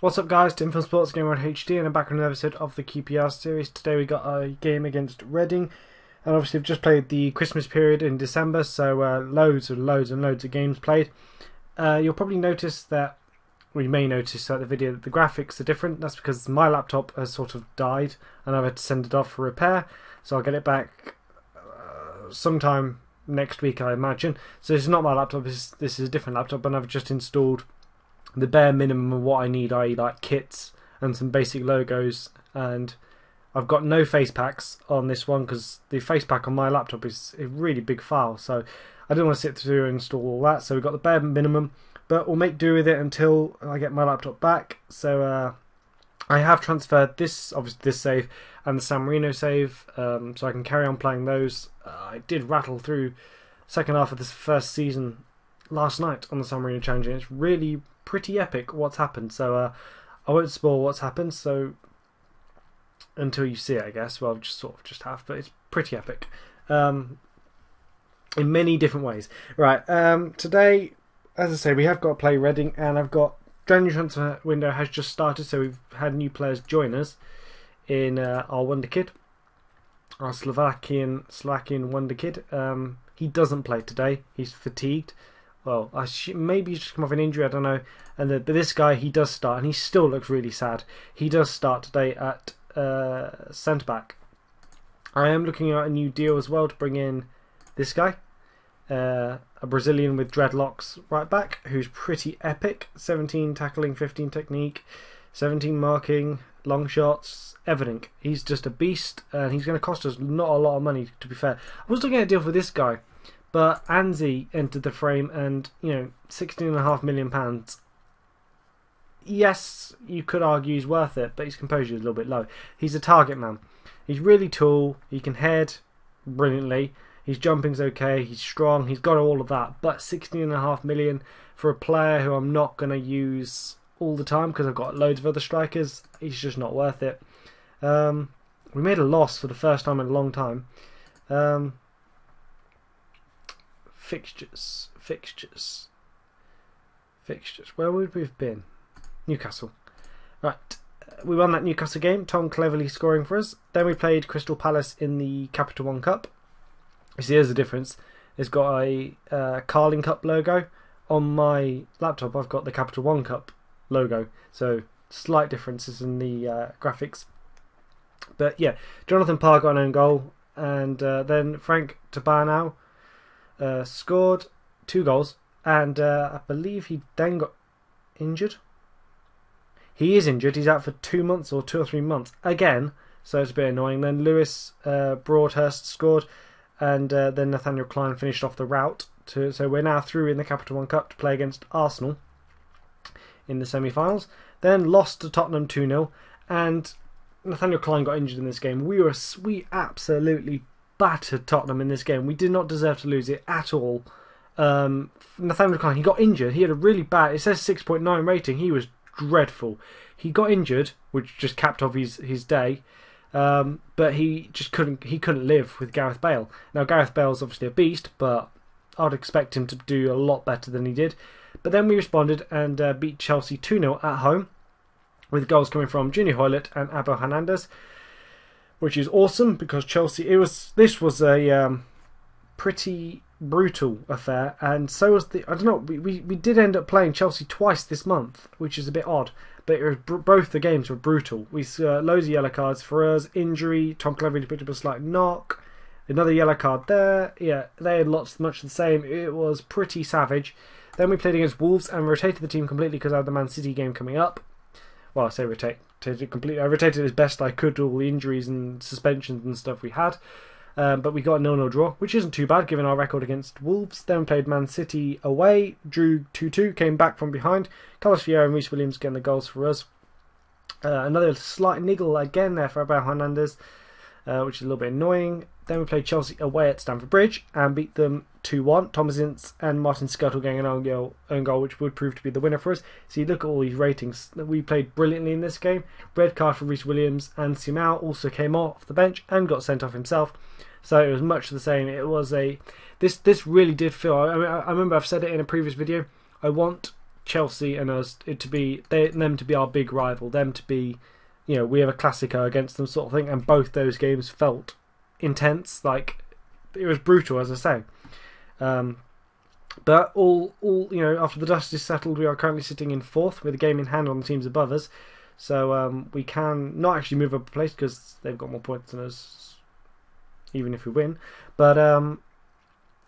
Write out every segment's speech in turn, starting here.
What's up guys, Tim from Sports Gamer HD, and I'm back on another episode of the QPR Series. Today we got a game against Reading, and obviously we've just played the Christmas period in December, so loads of games played. You'll probably notice that, or you may notice throughout the video, that the graphics are different. That's because my laptop has sort of died and I've had to send it off for repair, so I'll get it back sometime next week, I imagine. So this is not my laptop, this is a different laptop, and I've just installed the bare minimum of what I need, i.e. like kits and some basic logos, and I've got no face packs on this one because the face pack on my laptop is a really big file, so I didn't want to sit through and install all that. So we've got the bare minimum, but we'll make do with it until I get my laptop back. So I have transferred this, obviously this save and the San Marino save, so I can carry on playing those. I did rattle through second half of this first season last night on the San Marino Challenge, and it's really pretty epic what's happened. So I won't spoil what's happened, so until you see it, I guess. Well, just have, but it's pretty epic in many different ways. Right, today, as I say, we have got to play Reading, and I've got January transfer window has just started, so we've had new players join us in our wonder kid, our Slovakian wonder kid. He doesn't play today. He's fatigued. Well, maybe he's just come off an injury, I don't know. But this guy, he does start, and he still looks really sad. He does start today at centre back. I am looking at a new deal as well to bring in this guy, a Brazilian with dreadlocks right back, who's pretty epic. 17 tackling, 15 technique, 17 marking, long shots, everything. He's just a beast, and he's going to cost us not a lot of money, to be fair. I was looking at a deal for this guy, but Anzi entered the frame, and £16.5 million. Yes, you could argue he's worth it, but his composure is a little bit low. He's a target man. He's really tall. He can head brilliantly. His jumping's okay. He's strong. He's got all of that. But £16.5 million for a player who I'm not going to use all the time because I've got loads of other strikers, he's just not worth it. We made a loss for the first time in a long time. Fixtures. Where would we have been? Newcastle. Right. We won that Newcastle game. Tom cleverly scoring for us. Then we played Crystal Palace in the Capital One Cup. You see, here's the difference. It's got a Carling Cup logo. On my laptop, I've got the Capital One Cup logo. So, slight differences in the graphics. But yeah, Jonathan Parr got an own goal. And then Frank Tabanau scored 2 goals, and I believe he then got injured. He is injured. He's out for 2 months or 2 or 3 months again, so it's a bit annoying. Then Lewis Broadhurst scored, and then Nathaniel Klein finished off the rout. So we're now through in the Capital One Cup to play against Arsenal in the semi-finals. Then lost to Tottenham 2-0, and Nathaniel Klein got injured in this game. We absolutely battered Tottenham in this game. We did not deserve to lose it at all. Nathaniel Klein, he got injured. He had a really bad, it says 6.9 rating. He was dreadful. He got injured, which just capped off his day. But he just couldn't live with Gareth Bale. Now Gareth Bale's obviously a beast, but I'd expect him to do a lot better than he did. But then we responded and beat Chelsea 2-0 at home, with goals coming from Junior Hoilett and Abel Hernandez, which is awesome because Chelsea. This was a pretty brutal affair, and so was the. I don't know. We did end up playing Chelsea twice this month, which is a bit odd. But it was, both the games were brutal. We saw loads of yellow cards for us. Injury. Tom Cleverly picked up a slight knock. Another yellow card there. Yeah, they had much the same. It was pretty savage. Then we played against Wolves and rotated the team completely because I had the Man City game coming up. Well, I say rotated completely. I rotated as best I could to all the injuries and suspensions and stuff we had. But we got a 0-0 draw, which isn't too bad given our record against Wolves. Then we played Man City away, drew 2-2, came back from behind. Carlos Vieira and Reece Williams getting the goals for us. Another slight niggle again there for Abel Hernandez, which is a little bit annoying. Then we played Chelsea away at Stamford Bridge and beat them 2-1. Thomas Ince and Martin Scuttle getting an own goal, which would prove to be the winner for us. So you look at all these ratings. We played brilliantly in this game. Red card for Reece Williams, and Simao also came off the bench and got sent off himself. So it was much the same. It was this really did feel. I remember I've said it in a previous video. I want Chelsea and us them to be our big rival, them to be, we have a Classico against them sort of thing, and both those games felt intense, like it was brutal, as I say. But all after the dust is settled, we are currently sitting in 4th with a game in hand on the teams above us, so we can not actually move up a place because they've got more points than us, even if we win. But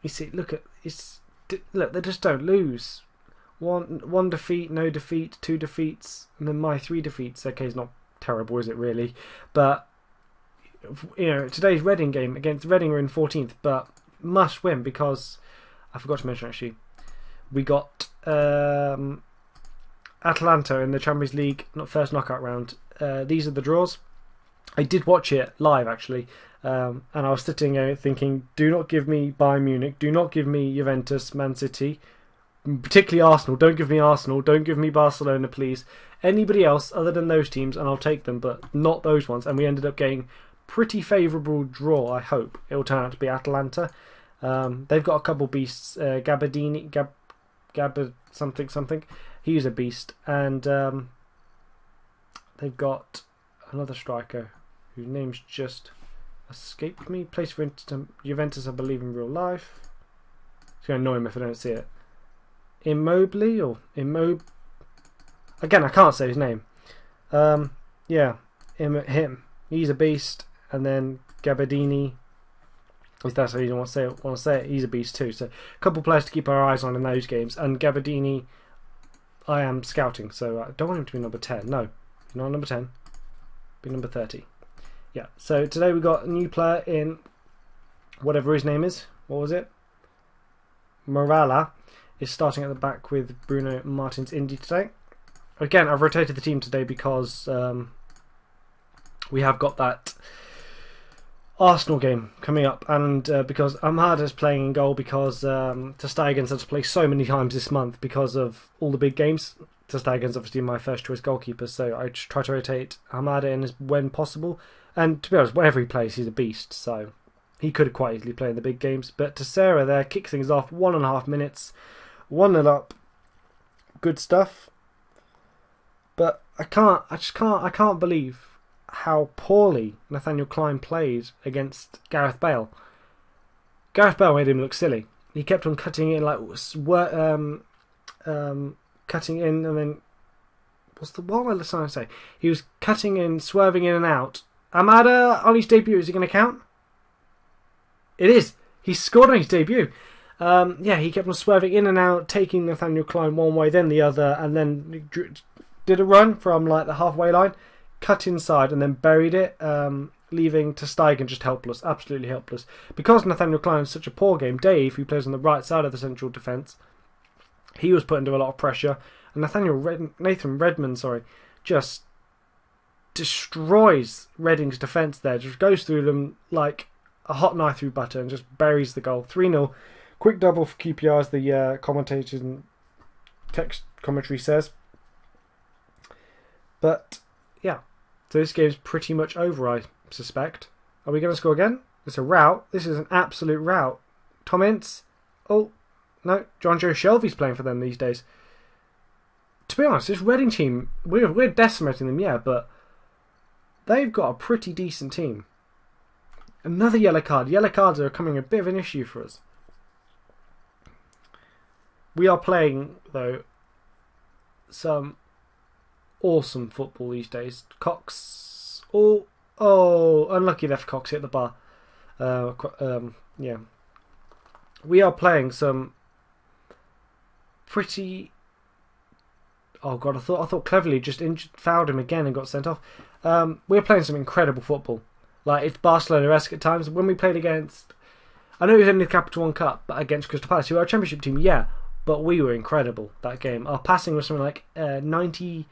you see, look, they just don't lose. One defeat, no defeat, 2 defeats, and then my 3 defeats. Okay, it's not terrible, is it really? But today's Reading game against Reading are in 14th, but must win because I forgot to mention actually, we got Atalanta in the Champions League first knockout round. These are the draws. I did watch it live actually, and I was sitting there thinking, do not give me Bayern Munich, do not give me Juventus, Man City, particularly Arsenal. Don't give me Arsenal, don't give me Barcelona, please. Anybody else other than those teams and I'll take them, but not those ones. And we ended up getting pretty favourable draw. I hope it will turn out to be Atalanta. They've got a couple beasts, Gabardini, something. He's a beast, and they've got another striker whose name's just escaped me. Plays for Juventus, I believe, in real life. It's going to annoy him if I don't see it. Immobile. Again, I can't say his name. Yeah, him. He's a beast, and then Gabardini. If that's how you want to say it, he's a beast too. So a couple of players to keep our eyes on in those games. And Gabardini, I am scouting, so I don't want him to be number 10. No, he's not number 10. Be number 30. Yeah. So today we got a new player in whatever his name is. What was it? Morala is starting at the back with Bruno Martins Indy today. Again, I've rotated the team today because we have got that Arsenal game coming up, and because Amada's playing in goal, because Ter Stegen's had to play so many times this month because of all the big games. Ter Stegen's obviously my first choice goalkeeper, so I try to rotate Amada in when possible. And to be honest, whenever he plays, he's a beast, so he could have quite easily played in the big games. But Teixeira there kicks things off, 1.5 minutes, 1-0 up. Good stuff. But I can't believe how poorly Nathaniel Clyne played against Gareth Bale. Gareth Bale made him look silly. He kept on cutting in, cutting in, and then what am I trying to say? He was cutting in, swerving in and out. Amada on his debut, is it going to count? It is. He scored on his debut. He kept on swerving in and out, taking Nathaniel Clyne one way, then the other, and then did a run from the halfway line, cut inside, and then buried it, leaving Ter Stegen just helpless, absolutely helpless. Because Nathaniel Clyne is such a poor game, Dave, who plays on the right side of the central defence, he was put into a lot of pressure, and Nathan Redmond, just destroys Reading's defence there, just goes through them like a hot knife through butter and just buries the goal. 3-0. Quick double for QPR, as the commentators and text commentary says. But yeah, so this game's pretty much over, I suspect. Are we going to score again? It's a rout. This is an absolute rout. Tom Ince. Oh, no. John Joe Shelby's playing for them these days. To be honest, this Reading team, we're decimating them, yeah, but they've got a pretty decent team. Another yellow card. Yellow cards are becoming a bit of an issue for us. We are playing, though, some awesome football these days. Cox. Oh, unlucky left Cox hit the bar. Yeah. We are playing some pretty. Oh god, I thought Cleverly just fouled him again and got sent off. We're playing some incredible football. Like, it's Barcelona-esque at times. When we played against, I know it was only the Capital One Cup, but against Crystal Palace, who are a championship team, yeah, but we were incredible that game. Our passing was something like 91%,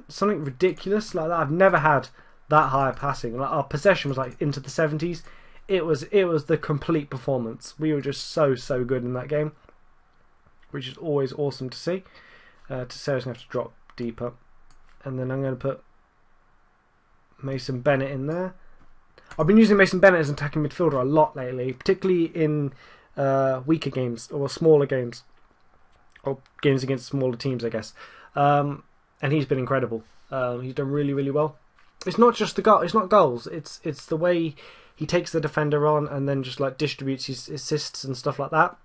something ridiculous like that. I've never had that high passing. Like, our possession was like into the 70s. It was the complete performance. We were just so good in that game, which is always awesome to see. Teixeira's going to have to drop deeper, and then I'm going to put Mason Bennett in there. I've been using Mason Bennett as an attacking midfielder a lot lately, particularly in weaker games or smaller games or games against smaller teams, I guess. And he's been incredible. He's done really, really well. It's not just the goal. It's not goals. It's the way he takes the defender on and then just like distributes his assists and stuff like that.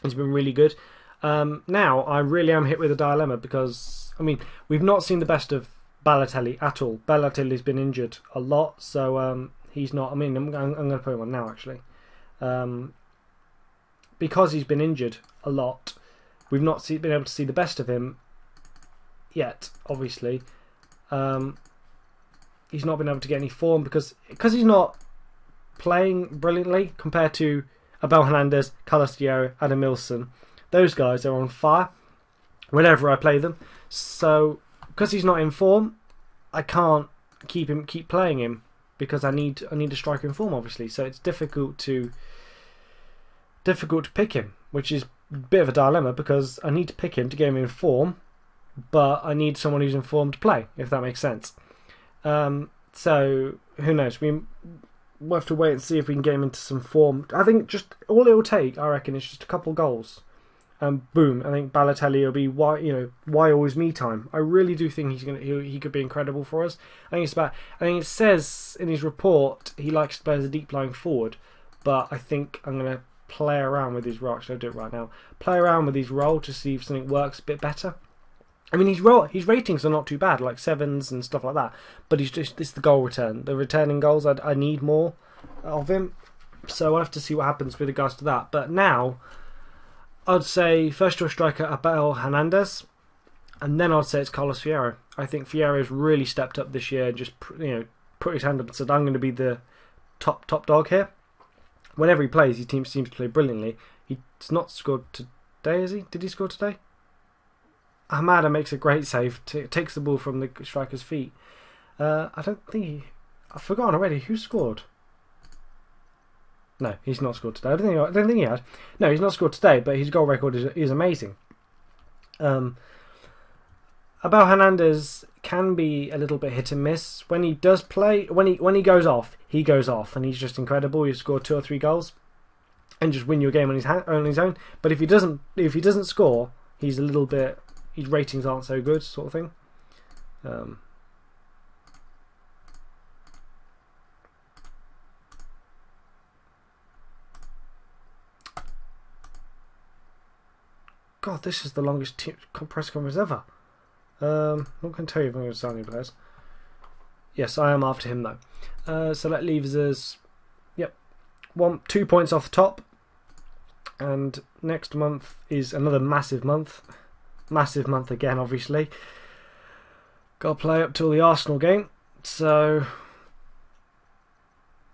He's been really good. Now I really am hit with a dilemma because I mean we've not seen the best of Balotelli at all. Balotelli's been injured a lot, so he's not. I mean I'm going to put him on now actually, because he's been injured a lot. We've not been able to see the best of him yet. Obviously, he's not been able to get any form because he's not playing brilliantly compared to Abel Hernandez, Carlos Diero, Adam Milson. Those guys are on fire whenever I play them. So because he's not in form, I can't keep playing him because I need a striker in form, obviously. So it's difficult to pick him, which is a bit of a dilemma because I need to pick him to get him in form, but I need someone who's in form to play, if that makes sense. So who knows? We'll have to wait and see if we can get him into some form. I think just all it will take, I reckon, is just a couple goals. And boom, I think Balotelli will be why always me time. I really do think he could be incredible for us. I think it says in his report he likes to play as a deep lying forward, but I think I'm gonna play around with his role. Actually, I'll do it right now. Play around with his role to see if something works a bit better. I mean, his ratings are not too bad, like 7s and stuff like that. But it's the goal return, the returning goals. I need more of him, so I'll have to see what happens with regards to that. But now, I'd say first choice striker Abel Hernandez, and then I'd say it's Carlos Fierro. I think Fierro's really stepped up this year and just put his hand up and said, "I'm going to be the top dog here." Whenever he plays, his team seems to play brilliantly. He's not scored today, is he? Did he score today? Hamada makes a great save, takes the ball from the striker's feet. I don't think I've forgotten already who scored. No, he's not scored today. I don't think he had. No, he's not scored today, but his goal record is amazing. Abel Hernandez can be a little bit hit and miss when he does play. When he goes off, and he's just incredible. He scored 2 or 3 goals and just win your game on his own. But if he doesn't score, he's a little bit. His ratings aren't so good, sort of thing. God, this is the longest press conference ever. I'm not going to tell you if I'm going to sign any players. Yes, I am after him though. So that leaves us, 2 points off the top. And next month is another massive month. Massive month again, obviously. Got to play up till the Arsenal game. So,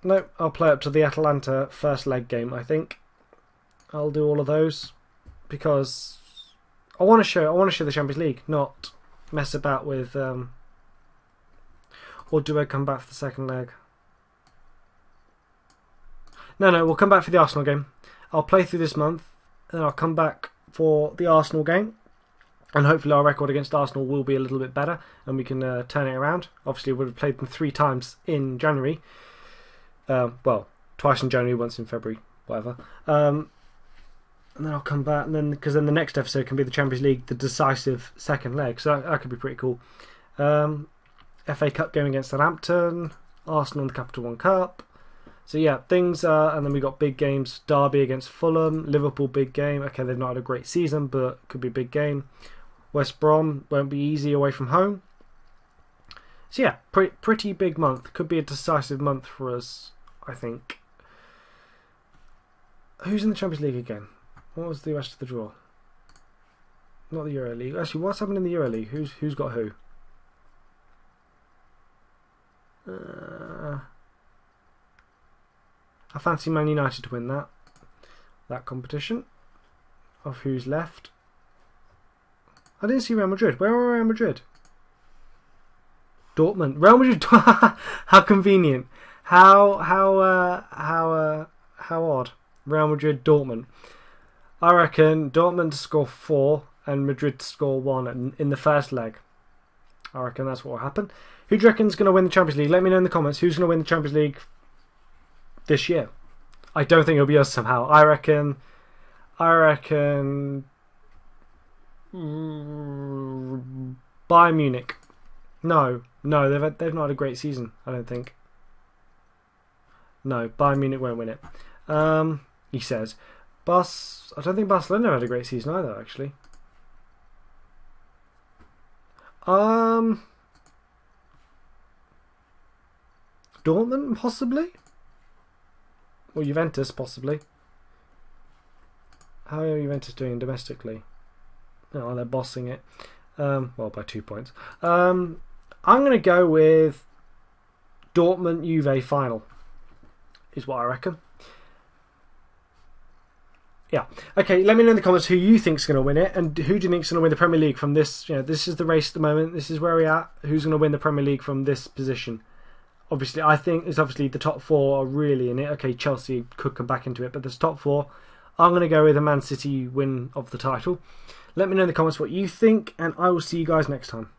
no, I'll play up to the Atalanta first leg game, I think. I'll do all of those because I want to show the Champions League, not mess about with. Or do I come back for the second leg? No, we'll come back for the Arsenal game. I'll play through this month, and I'll come back for the Arsenal game. And hopefully our record against Arsenal will be a little bit better and we can turn it around. Obviously, we would have played them 3 times in January. Well, twice in January, once in February, whatever. And then I'll come back, and because then the next episode can be the Champions League, the decisive second leg. So that could be pretty cool. FA Cup game against Southampton, Arsenal in the Capital One Cup. So yeah, things and then we got big games. Derby against Fulham, Liverpool big game. Okay, they've not had a great season, but could be a big game. West Brom won't be easy away from home. So yeah, pretty big month. Could be a decisive month for us, I think. Who's in the Champions League again? What was the rest of the draw? Not the Euro League. Actually, what's happened in the Euro League? Who's got who? I fancy Man United to win that competition. Of who's left. I didn't see Real Madrid. Where are Real Madrid? Dortmund. Real Madrid. How convenient. How odd. Real Madrid, Dortmund. I reckon Dortmund to score 4 and Madrid to score 1 in the first leg. I reckon that's what will happen. Who do you reckon's going to win the Champions League? Let me know in the comments. Who's going to win the Champions League this year? I don't think it'll be us somehow. I reckon Bayern Munich. No, they've not had a great season. I don't think. No, Bayern Munich won't win it. He says. I don't think Barcelona had a great season either, actually. Dortmund, possibly? Or Juventus, possibly. How are Juventus doing domestically? Oh, they're bossing it. Well, by 2 points. I'm going to go with Dortmund Juve final. Is what I reckon. Yeah. Okay, let me know in the comments who you think's going to win it, and who do you think's going to win the Premier League from this. This is the race at the moment. This is where we're at. Who's going to win the Premier League from this position? Obviously, I think it's obviously the top four are really in it. Okay, Chelsea could come back into it, but this top four, I'm going to go with a Man City win of the title. Let me know in the comments what you think, and I will see you guys next time.